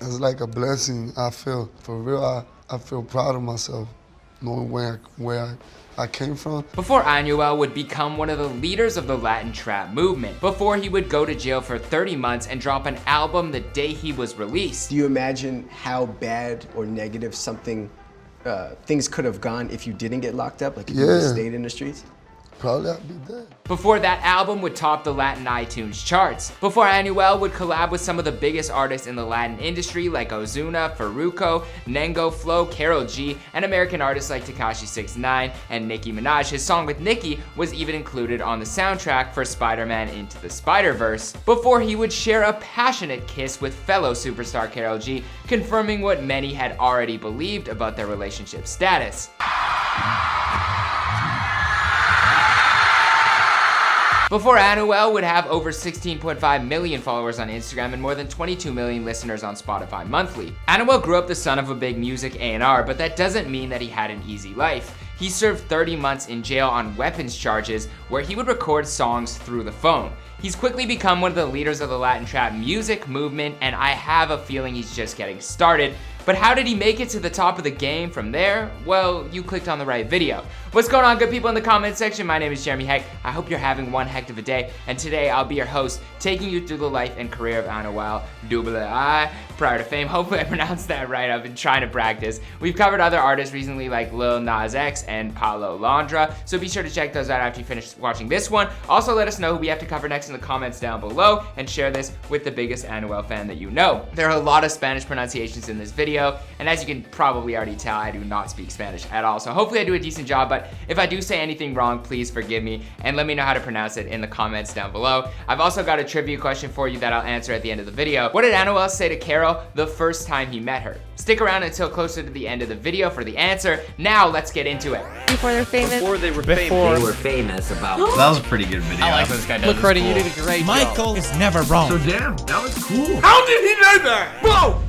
It's like a blessing. I feel for real. I feel proud of myself, knowing where I came from. Before Anuel would become one of the leaders of the Latin trap movement, before he would go to jail for 30 months and drop an album the day he was released. Do you imagine how bad or negative things could have gone if you didn't get locked up, like if you just stayed in the streets? Probably I'd be dead. Before that album would top the Latin iTunes charts. Before Anuel would collab with some of the biggest artists in the Latin industry like Ozuna, Farruko, Nengo Flow, Karol G, and American artists like Tekashi 69 and Nicki Minaj. His song with Nicki was even included on the soundtrack for Spider-Man Into the Spider-Verse. Before he would share a passionate kiss with fellow superstar Karol G, confirming what many had already believed about their relationship status. Before Anuel would have over 16.5 million followers on Instagram and more than 22 million listeners on Spotify monthly. Anuel grew up the son of a big music A&R, but that doesn't mean that he had an easy life. He served 30 months in jail on weapons charges where he would record songs through the phone. He's quickly become one of the leaders of the Latin trap music movement, and I have a feeling he's just getting started. But how did he make it to the top of the game from there? Well, you clicked on the right video. What's going on, good people in the comment section? My name is Jeremy Heck. I hope you're having one heck of a day, and today I'll be your host, taking you through the life and career of Anuel AA, prior to fame. Hopefully I pronounced that right. I've been trying to practice. We've covered other artists recently like Lil Nas X and Paulo Londra, so be sure to check those out after you finish watching this one. Also, let us know who we have to cover next in the comments down below, and share this with the biggest Anuel fan that you know. There are a lot of Spanish pronunciations in this video, and as you can probably already tell, I do not speak Spanish at all, so hopefully I do a decent job, but if I do say anything wrong, please forgive me, and let me know how to pronounce it in the comments down below. I've also got a trivia question for you that I'll answer at the end of the video. What did Anuel say to Karol the first time he met her? Stick around until closer to the end of the video for the answer. Now let's get into it. Before they're famous. Before they were famous about. That was a pretty good video. I like this guy. Look, Freddie, you did a great job. Michael is never wrong. So damn, that was cool. How did he know that? Whoa!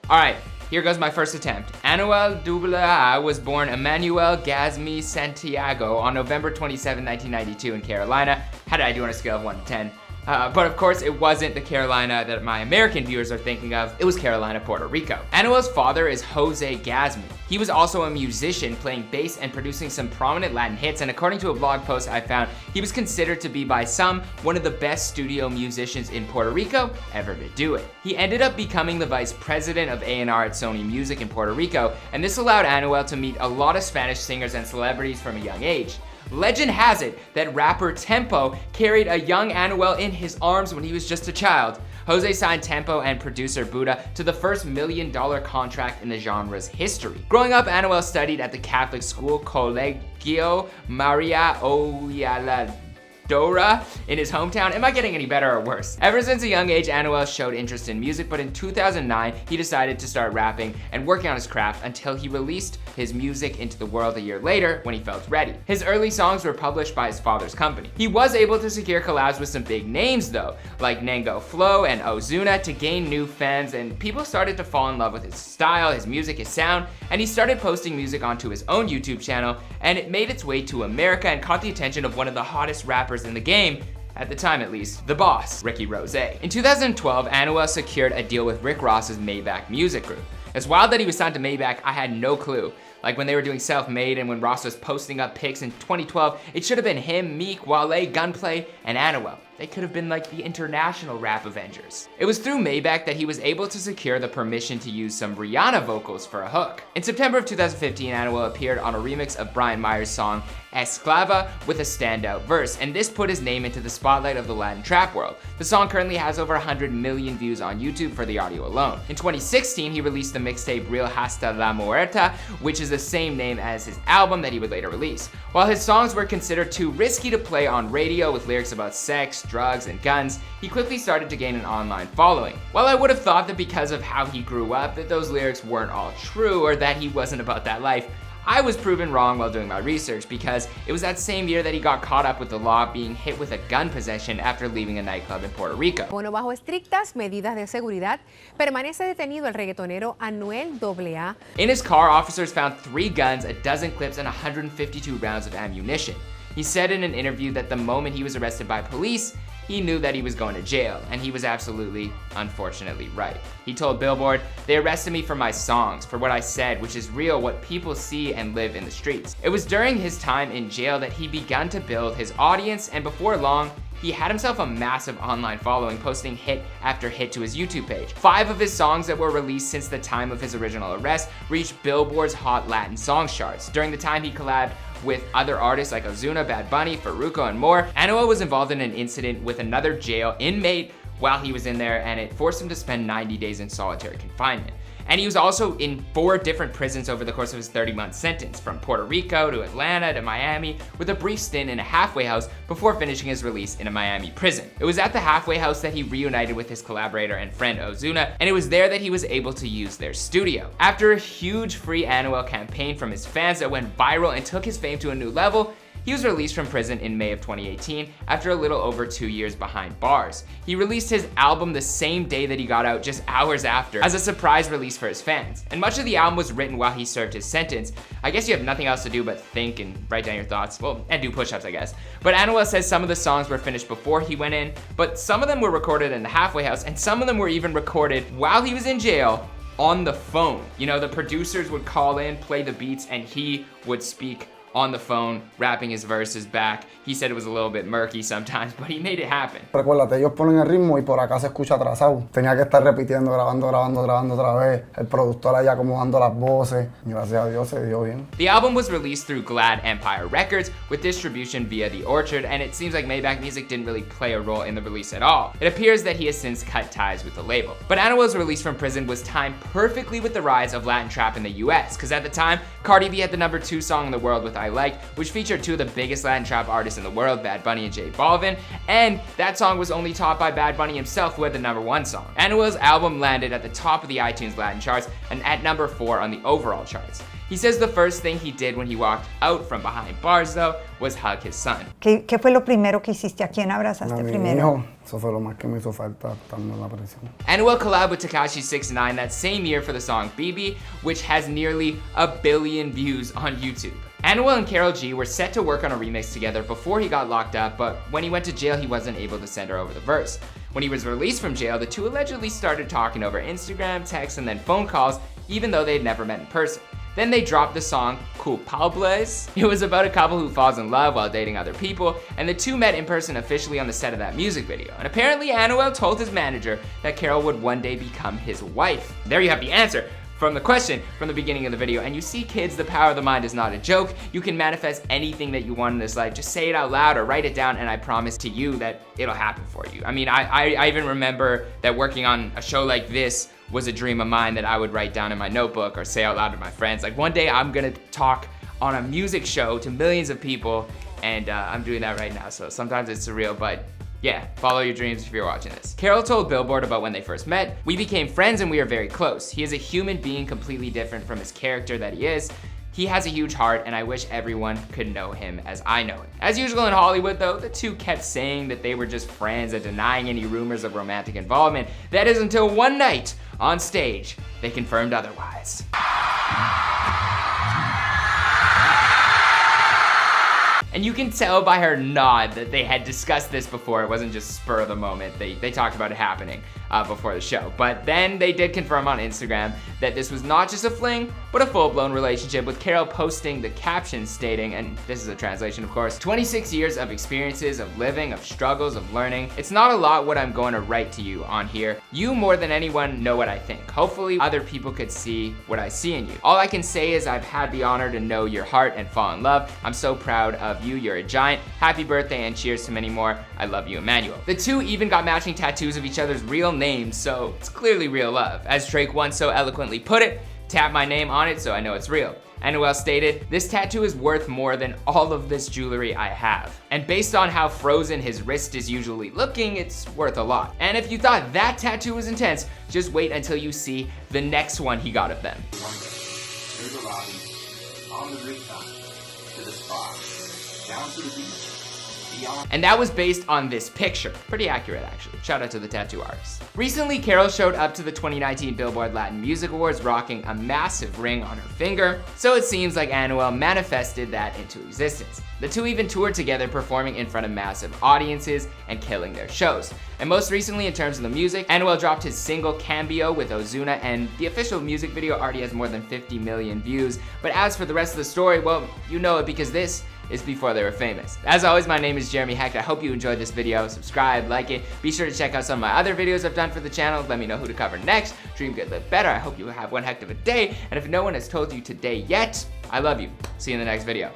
Alright, here goes my first attempt. Anuel AA was born Emmanuel Gasmi Santiago on November 27, 1992 in Carolina. How did I do on a scale of 1 to 10? But of course, it wasn't the Carolina that my American viewers are thinking of. It was Carolina, Puerto Rico. Anuel's father is Jose Gasmi. He was also a musician, playing bass and producing some prominent Latin hits, and according to a blog post I found, he was considered to be by some one of the best studio musicians in Puerto Rico ever to do it. He ended up becoming the vice president of A&R at Sony Music in Puerto Rico, and this allowed Anuel to meet a lot of Spanish singers and celebrities from a young age. Legend has it that rapper Tempo carried a young Anuel in his arms when he was just a child. Jose signed Tempo and producer Buddha to the first $1 million contract in the genre's history. Growing up, Anuel studied at the Catholic school Colegio Maria Auxiliadora in his hometown. Am I getting any better or worse? Ever since a young age, Anuel showed interest in music, but in 2009, he decided to start rapping and working on his craft until he released his music into the world a year later when he felt ready. His early songs were published by his father's company. He was able to secure collabs with some big names though, like Nengo Flow and Ozuna, to gain new fans, and people started to fall in love with his style, his music, his sound, and he started posting music onto his own YouTube channel, and it made its way to America and caught the attention of one of the hottest rappers in the game, at the time at least, the boss, Ricky Rose. In 2012, Anuel secured a deal with Rick Ross's Maybach Music Group. It's wild that he was signed to Maybach. I had no clue. Like when they were doing Self-Made and when Ross was posting up pics in 2012, it should have been him, Meek, Wale, Gunplay, and Anuel. They could have been like the international rap Avengers. It was through Maybach that he was able to secure the permission to use some Rihanna vocals for a hook. In September of 2015, Anuel appeared on a remix of Brian Myers' song Esclava with a standout verse, and this put his name into the spotlight of the Latin trap world. The song currently has over 100 million views on YouTube for the audio alone. In 2016, he released the mixtape Real Hasta La Muerta, which is the same name as his album that he would later release. While his songs were considered too risky to play on radio with lyrics about sex, drugs, and guns, he quickly started to gain an online following. While I would have thought that because of how he grew up that those lyrics weren't all true or that he wasn't about that life, I was proven wrong while doing my research, because it was that same year that he got caught up with the law being hit with a gun possession after leaving a nightclub in Puerto Rico. Bueno, bajo estrictas medidas de seguridad, permanece detenido el reggaetonero Anuel AA. In his car, officers found 3 guns, a dozen clips, and 152 rounds of ammunition. He said in an interview that the moment he was arrested by police, he knew that he was going to jail, and he was absolutely, unfortunately, right. He told Billboard, "They arrested me for my songs, for what I said, which is real, what people see and live in the streets." It was during his time in jail that he began to build his audience, and before long, he had himself a massive online following, posting hit after hit to his YouTube page. 5 of his songs that were released since the time of his original arrest reached Billboard's Hot Latin Songs charts. During the time he collabed with other artists like Ozuna, Bad Bunny, Farruko, and more, Anuel was involved in an incident with another jail inmate while he was in there, and it forced him to spend 90 days in solitary confinement. And he was also in 4 different prisons over the course of his 30-month sentence, from Puerto Rico to Atlanta to Miami, with a brief stint in a halfway house before finishing his release in a Miami prison. It was at the halfway house that he reunited with his collaborator and friend Ozuna, and it was there that he was able to use their studio. After a huge Free Anuel campaign from his fans that went viral and took his fame to a new level, he was released from prison in May of 2018 after a little over 2 years behind bars. He released his album the same day that he got out, just hours after, as a surprise release for his fans. And much of the album was written while he served his sentence. I guess you have nothing else to do but think and write down your thoughts. Well, and do push-ups, I guess. But Anuel says some of the songs were finished before he went in, but some of them were recorded in the halfway house, and some of them were even recorded while he was in jail on the phone. You know, the producers would call in, play the beats, and he would speak on the phone, rapping his verses back. He said it was a little bit murky sometimes, but he made it happen. Recuérdate, ellos ponen el ritmo y por acá se escucha atrasado. Tenía que estar repitiendo, grabando otra vez. El productor allá acomodando las voces. Gracias a Dios se dio bien. The album was released through Glad Empire Records with distribution via The Orchard, and it seems like Maybach Music didn't really play a role in the release at all. It appears that he has since cut ties with the label. But Anuel's release from prison was timed perfectly with the rise of Latin trap in the US, because at the time, Cardi B had the #2 song in the world with I Like, which featured 2 of the biggest Latin trap artists in the world, Bad Bunny and J Balvin, and that song was only topped by Bad Bunny himself, who had the #1 song. Anuel's album landed at the top of the iTunes Latin charts and at #4 on the overall charts. He says the first thing he did when he walked out from behind bars, though, was hug his son. ¿Qué fue lo primero que hiciste? ¿A quién abrazaste primero? Eso fue lo más que me hizo falta estando en la prisión. Anuel collabed with Tekashi 6ix9ine that same year for the song BB, which has nearly 1 billion views on YouTube. Anuel and Karol G were set to work on a remix together before he got locked up, but when he went to jail, he wasn't able to send her over the verse. When he was released from jail, the two allegedly started talking over Instagram, text, and then phone calls, even though they'd never met in person. Then they dropped the song Culpables. It was about a couple who falls in love while dating other people, and the two met in person officially on the set of that music video. And apparently Anuel told his manager that Karol would one day become his wife. There you have the answer from the question from the beginning of the video. And you see, kids, the power of the mind is not a joke. You can manifest anything that you want in this life. Just say it out loud or write it down, and I promise to you that it'll happen for you. I mean, I even remember that working on a show like this was a dream of mine that I would write down in my notebook or say out loud to my friends. Like, one day I'm gonna talk on a music show to millions of people, and I'm doing that right now. So sometimes it's surreal, but yeah, follow your dreams if you're watching this. Karol told Billboard about when they first met. "We became friends and we are very close. He is a human being completely different from his character that he is. He has a huge heart, and I wish everyone could know him as I know him." As usual in Hollywood, though, the two kept saying that they were just friends and denying any rumors of romantic involvement. That is until one night on stage, they confirmed otherwise. And you can tell by her nod that they had discussed this before. It wasn't just spur of the moment. They talked about it happening before the show. But then they did confirm on Instagram that this was not just a fling, but a full-blown relationship, with Karol posting the caption stating, and this is a translation of course, 26 years of experiences, of living, of struggles, of learning. It's not a lot what I'm going to write to you on here. You more than anyone know what I think. Hopefully other people could see what I see in you. All I can say is I've had the honor to know your heart and fall in love. I'm so proud of you. You're a giant. Happy birthday and cheers to many more. I love you, Emmanuel. The two even got matching tattoos of each other's real names, so it's clearly real love. As Drake once so eloquently put it, "Tap my name on it so I know it's real." Anuel stated, "This tattoo is worth more than all of this jewelry I have. And based on how frozen his wrist is usually looking, it's worth a lot." And if you thought that tattoo was intense, just wait until you see the next one he got of them. Through the lobby, on the rooftop, to the spa, down to the beach, And that was based on this picture. Pretty accurate, actually. Shout out to the tattoo artist. Recently, Carol showed up to the 2019 Billboard Latin Music Awards rocking a massive ring on her finger, so it seems like Anuel manifested that into existence. The two even toured together, performing in front of massive audiences and killing their shows. And most recently, in terms of the music, Anuel dropped his single Cambio with Ozuna, and the official music video already has more than 50 million views. But as for the rest of the story, well, you know it because this is before they were famous. As always, my name is Jeremy Hecht. I hope you enjoyed this video. Subscribe, like it. Be sure to check out some of my other videos I've done for the channel. Let me know who to cover next. Dream good, live better. I hope you have one heck of a day. And if no one has told you today yet, I love you. See you in the next video.